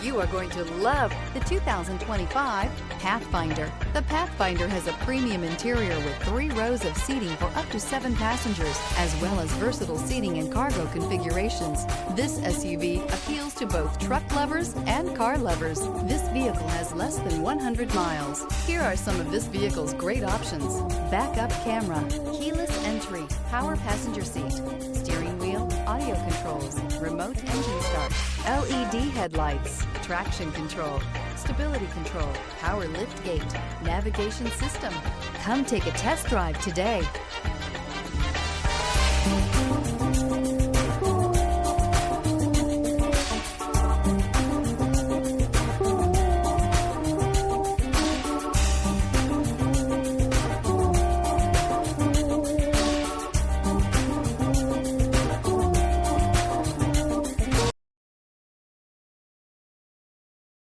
You are going to love the 2025 Pathfinder. The Pathfinder has a premium interior with 3 rows of seating for up to 7 passengers, as well as versatile seating and cargo configurations. This SUV appeals to both truck lovers and car lovers. This vehicle has less than 100 miles. Here are some of this vehicle's great options: backup camera, keyless entry, power passenger seat, steering wheel audio controls, remote engine start, LED headlights, traction control, stability control, power lift gate, navigation system. Come take a test drive today.